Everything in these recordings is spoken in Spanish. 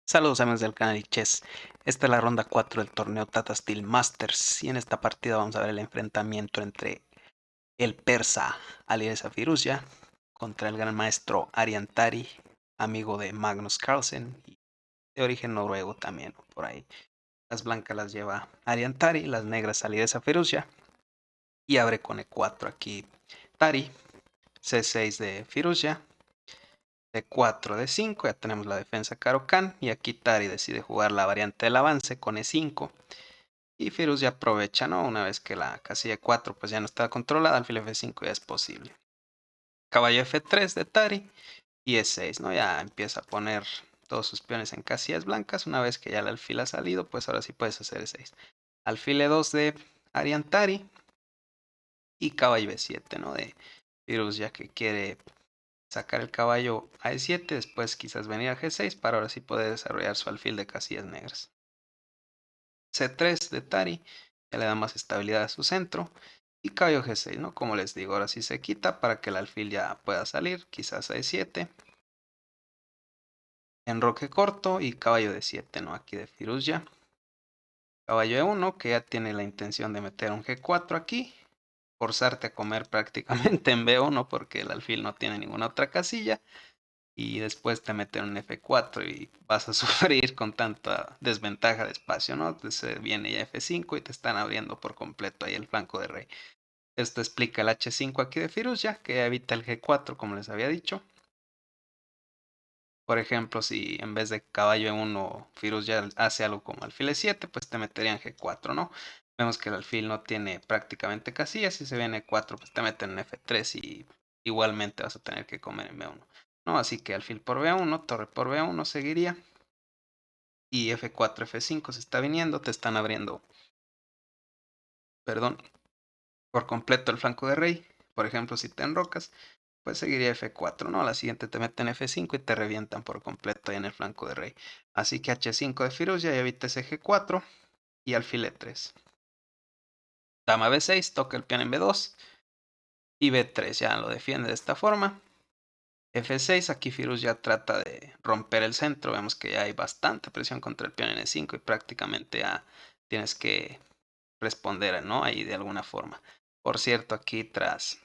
Saludos amigos del canal y Chess. Esta es la ronda 4 del torneo Tata Steel Masters y en esta partida vamos a ver el enfrentamiento entre el persa Alireza Firouzja contra el gran maestro Ariantari, amigo de Magnus Carlsen y de origen noruego también por ahí. Las blancas las lleva Ariantari, las negras Alireza Firouzja y abre con E4 aquí Tari, C6 de Firouzja, D4 de 5, ya tenemos la defensa Caro-Kann y aquí Tari decide jugar la variante del avance con E5 y Firuz ya aprovecha, ¿no? Una vez que la casilla 4 pues ya no está controlada, alfil F5 ya es posible. Caballo F3 de Tari y E6, ¿no? Ya empieza a poner todos sus peones en casillas blancas. Una vez que ya el alfil ha salido, pues ahora sí puedes hacer E6. Alfil E2 de Ariantari y caballo E7, ¿no? De Firuz ya que quiere sacar el caballo a E7, después quizás venir a G6 para ahora sí poder desarrollar su alfil de casillas negras. C3 de Tari ya le da más estabilidad a su centro. Y caballo G6, ¿no? Como les digo, ahora sí se quita para que el alfil ya pueda salir, quizás a E7. Enroque corto y caballo D7, ¿no? Aquí de Firouzja. Caballo E1, que ya tiene la intención de meter un G4 aquí. Forzarte a comer prácticamente en B1 porque el alfil no tiene ninguna otra casilla. Y después te meten un F4 y vas a sufrir con tanta desventaja de espacio, ¿no? Entonces viene ya F5 y te están abriendo por completo ahí el flanco de rey. Esto explica el H5 aquí de Firouzja, que evita el G4 como les había dicho. Por ejemplo, si en vez de caballo E1 Firouzja hace algo como alfil E7, pues te meterían G4, ¿no? Vemos que el alfil no tiene prácticamente casillas. Si se viene E4, pues te meten en F3 y igualmente vas a tener que comer en B1. ¿No? Así que alfil por B1, torre por B1 seguiría. Y F4, F5 se está viniendo, te están abriendo, perdón, por completo el flanco de rey. Por ejemplo, si te enrocas, pues seguiría F4, ¿no? A la siguiente te meten F5 y te revientan por completo ahí en el flanco de rey. Así que H5 de Firouzja y evita ese G4 y alfil E3. Dama B6, toca el peón en B2 y B3 ya lo defiende de esta forma. F6, aquí Firouzja trata de romper el centro. Vemos que ya hay bastante presión contra el peón en E5 y prácticamente ya tienes que responder, ¿no? Ahí de alguna forma. Por cierto, aquí tras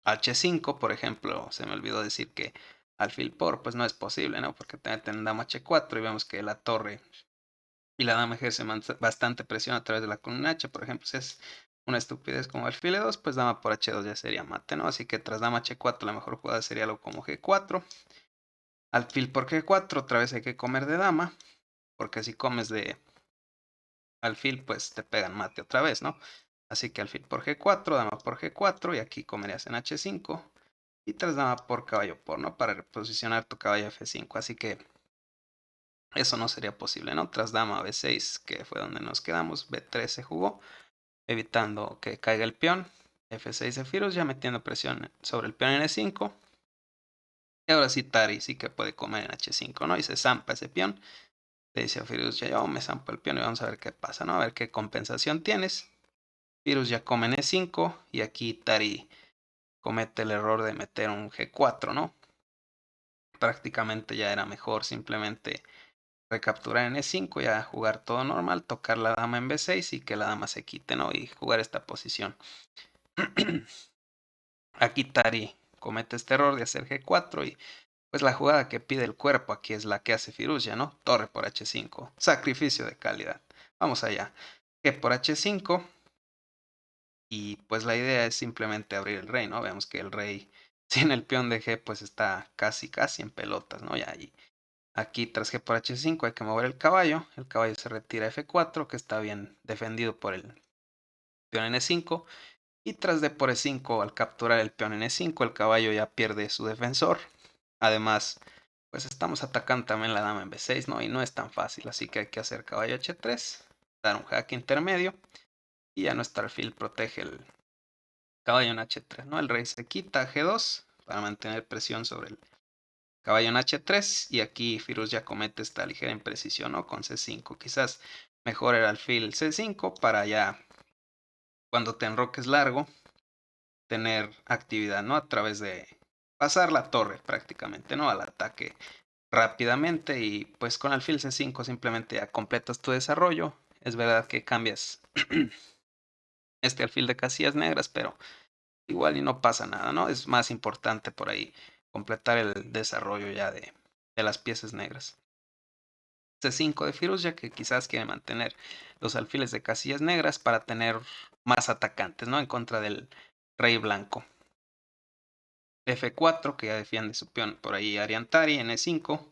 H5, por ejemplo, se me olvidó decir que alfil por, pues no es posible, ¿no? Porque te meten dama H4 y vemos que la torre y la dama ejerce bastante presión a través de la columna H. Por ejemplo, si es una estupidez como alfil E2, pues dama por H2 ya sería mate, ¿no? Así que tras dama H4 la mejor jugada sería algo como G4. Alfil por G4, otra vez hay que comer de dama, porque si comes de alfil, pues te pegan mate otra vez, ¿no? Así que alfil por G4, dama por G4 y aquí comerías en H5 y tras dama por caballo por, ¿no? Para reposicionar tu caballo F5, así que eso no sería posible, ¿no? Tras dama B6, que fue donde nos quedamos, B3 se jugó, evitando que caiga el peón, F6 de Firouzja, metiendo presión sobre el peón en E5, y ahora sí Tari sí que puede comer en H5, ¿no? Y se zampa ese peón, le dice a Firouzja, yo me zampo el peón y vamos a ver qué pasa, ¿no? A ver qué compensación tienes. Firouzja come en E5 y aquí Tari comete el error de meter un G4, ¿no? Prácticamente ya era mejor simplemente recapturar en E5, ya jugar todo normal, tocar la dama en B6 y que la dama se quite, ¿no? Y jugar esta posición. Aquí Tari comete este error de hacer G4 y pues la jugada que pide el cuerpo aquí es la que hace Firouzja, ¿no? Torre por H5, sacrificio de calidad. Vamos allá. G por H5 y pues la idea es simplemente abrir el rey, ¿no? Vemos que el rey sin el peón de G pues está casi en pelotas, ¿no? Ya ahí. Aquí tras G por H5 hay que mover el caballo se retira a F4 que está bien defendido por el peón en E5 y tras D por E5 al capturar el peón en E5 el caballo ya pierde su defensor, además pues estamos atacando también la dama en B6, ¿no? Y no es tan fácil, así que hay que hacer caballo H3, dar un jaque intermedio y ya nuestro alfil protege el caballo en H3, ¿no? El rey se quita a G2 para mantener presión sobre el caballo en H3 y aquí Firuz ya comete esta ligera imprecisión, ¿no? Con C5. Quizás mejor el alfil C5 para ya cuando te enroques largo tener actividad, ¿no? A través de pasar la torre prácticamente, ¿no? Al ataque rápidamente y pues con alfil C5 simplemente ya completas tu desarrollo. Es verdad que cambias este alfil de casillas negras, pero igual y no pasa nada, ¿no? Es más importante por ahí completar el desarrollo ya de las piezas negras. C5 de Firuza, que quizás quiere mantener los alfiles de casillas negras para tener más atacantes, ¿no? En contra del rey blanco. F4, que ya defiende su peón por ahí Ariantari en E5,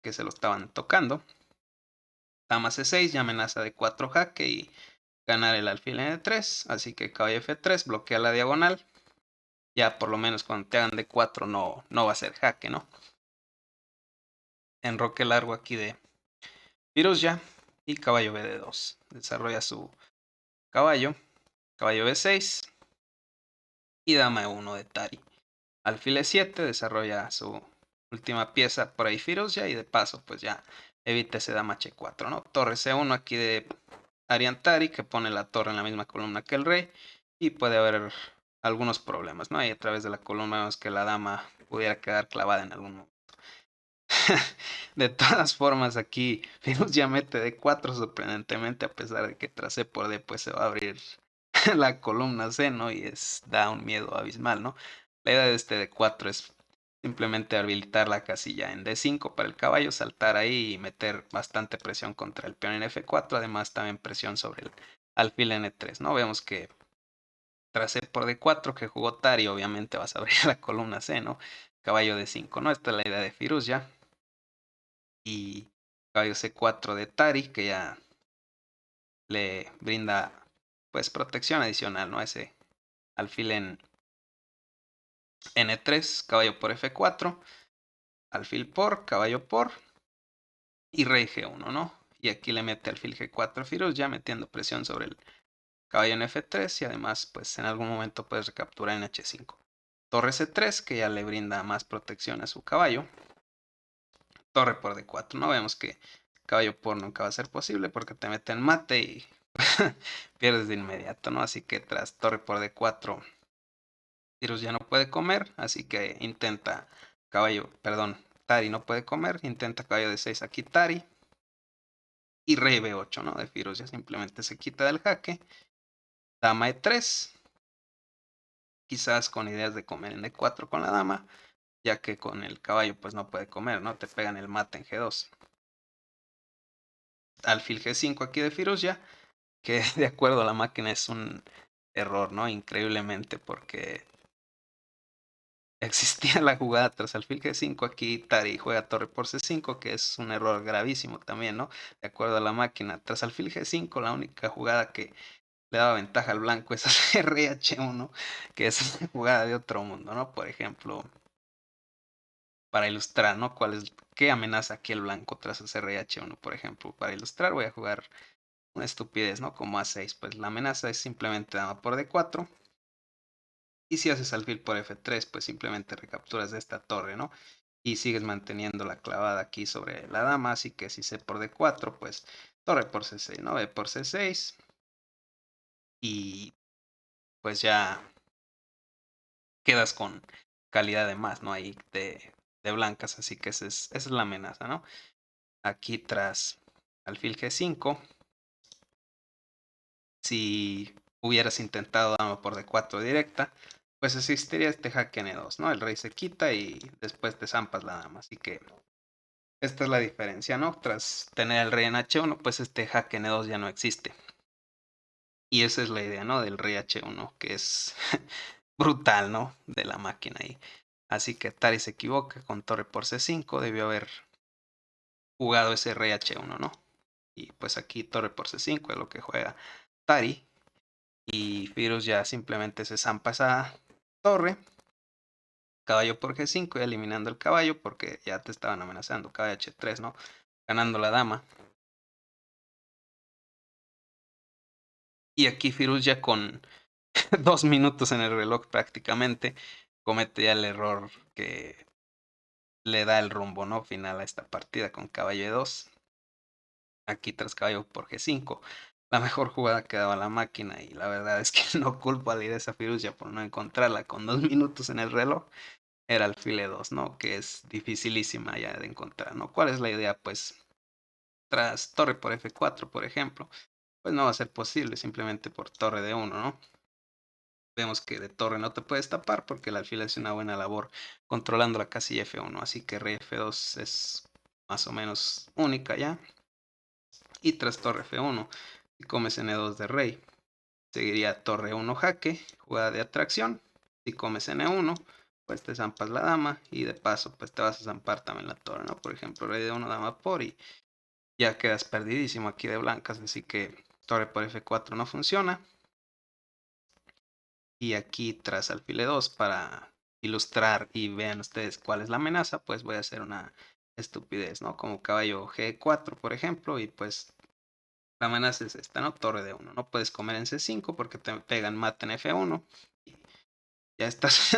que se lo estaban tocando. Dama C6 ya amenaza de 4 jaque y ganar el alfil en E3, así que caballo F3 bloquea la diagonal. Ya por lo menos cuando te hagan de 4 no va a ser jaque, ¿no? Enroque largo aquí de Firuza y caballo BD2. Desarrolla su caballo, caballo B6 y dama E1 de Tari. Alfil E7 desarrolla su última pieza por ahí Firuza y de paso pues ya evita ese dama H4, ¿no? Torre C1 aquí de Ariantari que pone la torre en la misma columna que el rey y puede haber algunos problemas, ¿no? Ahí a través de la columna vemos que la dama pudiera quedar clavada en algún momento. De todas formas, aquí Firuza ya mete de 4 sorprendentemente, a pesar de que tras C por D pues se va a abrir la columna C, ¿no? Y da un miedo abismal, ¿no? La idea de este de 4 es simplemente habilitar la casilla en D5 para el caballo, saltar ahí y meter bastante presión contra el peón en F4, además también presión sobre el alfil en E3, ¿no? Vemos que tras C por D4 que jugó Tari, obviamente vas a abrir la columna C, ¿no? Caballo D5, ¿no? Esta es la idea de Firuza. Y caballo C4 de Tari, que ya le brinda pues protección adicional, ¿no? Ese alfil en N3, caballo por F4, alfil por, caballo por y rey G1, ¿no? Y aquí le mete alfil G4 a Firuza, ya metiendo presión sobre el caballo en F3 y además pues en algún momento puedes recapturar en H5. Torre C3, que ya le brinda más protección a su caballo. Torre por D4, ¿no? Vemos que caballo por nunca va a ser posible porque te meten mate y pierdes de inmediato, ¿no? Así que tras torre por D4, Firuza ya no puede comer, así que intenta caballo, perdón, Tari no puede comer, intenta caballo D6 aquí Tari y rey B8, ¿no? De Firuza simplemente se quita del jaque. Dama E3, quizás con ideas de comer en D4 con la dama, ya que con el caballo pues no puede comer, ¿no? Te pegan el mate en G2. Alfil G5 aquí de Firuza, que de acuerdo a la máquina es un error, ¿no? Increíblemente, porque existía la jugada tras alfil G5, aquí Tari juega torre por C5, que es un error gravísimo también, ¿no? De acuerdo a la máquina. Tras alfil G5, la única jugada que le daba ventaja al blanco es hacer rey H1, que es una jugada de otro mundo, ¿no? Por ejemplo, para ilustrar, ¿no? ¿Qué amenaza aquí el blanco tras hacer rey H1, por ejemplo? Para ilustrar voy a jugar una estupidez, ¿no? Como A6, pues la amenaza es simplemente dama por D4. Y si haces alfil por F3, pues simplemente recapturas de esta torre, ¿no? Y sigues manteniendo la clavada aquí sobre la dama, así que si C por D4, pues torre por C6, ¿no? B por C6. Y pues ya quedas con calidad de más, ¿no? Ahí de blancas, así que esa es la amenaza, ¿no? Aquí tras alfil G5, si hubieras intentado dama por D4 directa, pues existiría este jaque N2, ¿no? El rey se quita y después te zampas la dama, así que esta es la diferencia, ¿no? Tras tener el rey en H1, pues este jaque N2 ya no existe. Y esa es la idea, ¿no? Del rey H1, que es brutal, ¿no? De la máquina ahí. Así que Tari se equivoca con torre por C5, debió haber jugado ese rey H1, ¿no? Y pues aquí torre por C5 es lo que juega Tari. Y Firuza ya simplemente se zampa esa torre. Caballo por G5 y eliminando el caballo porque ya te estaban amenazando. Caballo H3, ¿no? Ganando la dama. Y aquí Firuza ya con 2 minutos en el reloj prácticamente comete ya el error que le da el rumbo, ¿no? Final a esta partida con caballo E2. Aquí tras caballo por G5. La mejor jugada que daba la máquina y la verdad es que no culpo a la idea de esa Firuza por no encontrarla con 2 minutos en el reloj. era alfil E2, ¿no? Que es dificilísima ya de encontrar, ¿no? ¿Cuál es la idea? Pues tras torre por F4, por ejemplo, pues no va a ser posible simplemente por torre de 1, ¿no? Vemos que de torre no te puedes tapar porque el alfil hace una buena labor controlando la casilla F1, así que rey F2 es más o menos única ya. Y tras torre F1, si comes N2 de rey, seguiría torre 1 jaque, jugada de atracción. Si comes N1, pues te zampas la dama y de paso pues te vas a zampar también la torre, ¿no? Por ejemplo, rey de 1, dama por y ya quedas perdidísimo aquí de blancas, así que torre por F4 no funciona. Y aquí tras alfil E2 para ilustrar y vean ustedes cuál es la amenaza, pues voy a hacer una estupidez, ¿no? Como caballo G4, por ejemplo, y pues la amenaza es esta, ¿no? Torre de 1. No puedes comer en C5 porque te pegan mate en F1. Y ya estás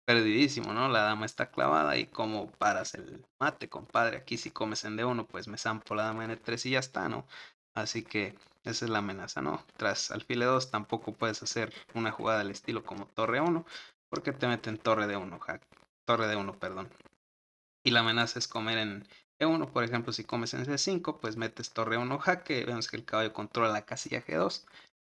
perdidísimo, ¿no? La dama está clavada y como paras el mate, compadre. Aquí si comes en D1, pues me zampo la dama en E3 y ya está, ¿no? Así que esa es la amenaza, ¿no? Tras alfil E2 tampoco puedes hacer una jugada del estilo como torre 1 porque te meten torre de 1, torre de 1, perdón. Y la amenaza es comer en E1, por ejemplo, si comes en C5, pues metes torre 1 jaque, vemos que el caballo controla la casilla G2.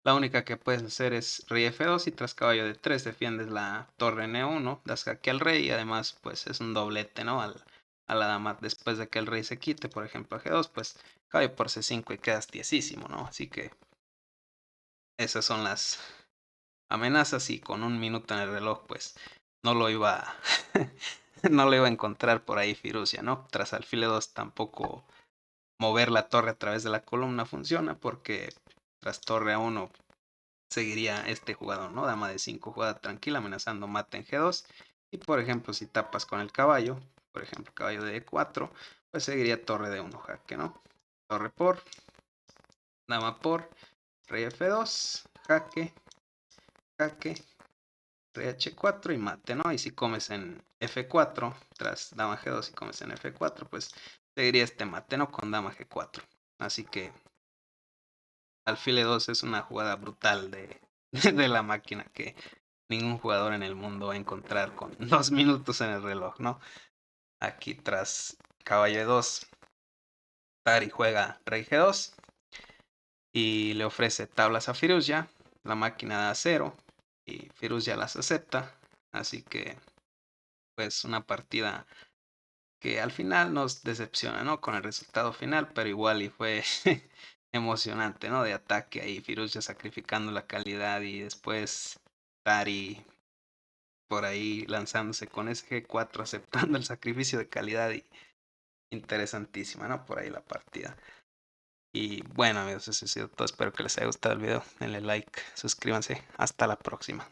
La única que puedes hacer es rey F2 y tras caballo D3 defiendes la torre en E1, das jaque al rey y además pues es un doblete, ¿no? A la dama después de que el rey se quite, por ejemplo a G2, pues caballo por C5 y quedas tiesísimo, ¿no? Así que esas son las amenazas y con un minuto en el reloj pues no lo iba no lo iba a encontrar por ahí Firusia, ¿no? Tras alfil E2 tampoco mover la torre a través de la columna funciona porque tras torre A1 seguiría este jugador, ¿no? Dama de 5, jugada tranquila, amenazando mate en G2. Y por ejemplo, si tapas con el caballo, por ejemplo, caballo de E4, pues seguiría torre de 1 jaque, ¿no? Torre por, dama por, rey F2, jaque, jaque, rey H4 y mate, ¿no? Y si comes en F4, tras dama G2 y comes en F4, pues seguiría este mate, ¿no? Con dama G4. Así que alfil E2 es una jugada brutal de la máquina que ningún jugador en el mundo va a encontrar con 2 minutos en el reloj, ¿no? Aquí tras caballo E2, Tari juega rey G2 y le ofrece tablas a Firusia. La máquina da 0 y Firusia las acepta. Así que, pues, una partida que al final nos decepciona, ¿no? Con el resultado final, pero igual y fue emocionante, ¿no? De ataque ahí, Firusia sacrificando la calidad y después Tari por ahí lanzándose con ese G4, aceptando el sacrificio de calidad y interesantísima, ¿no? Por ahí la partida. Y bueno amigos, eso ha sido todo. Espero que les haya gustado el video. Denle like, suscríbanse. Hasta la próxima.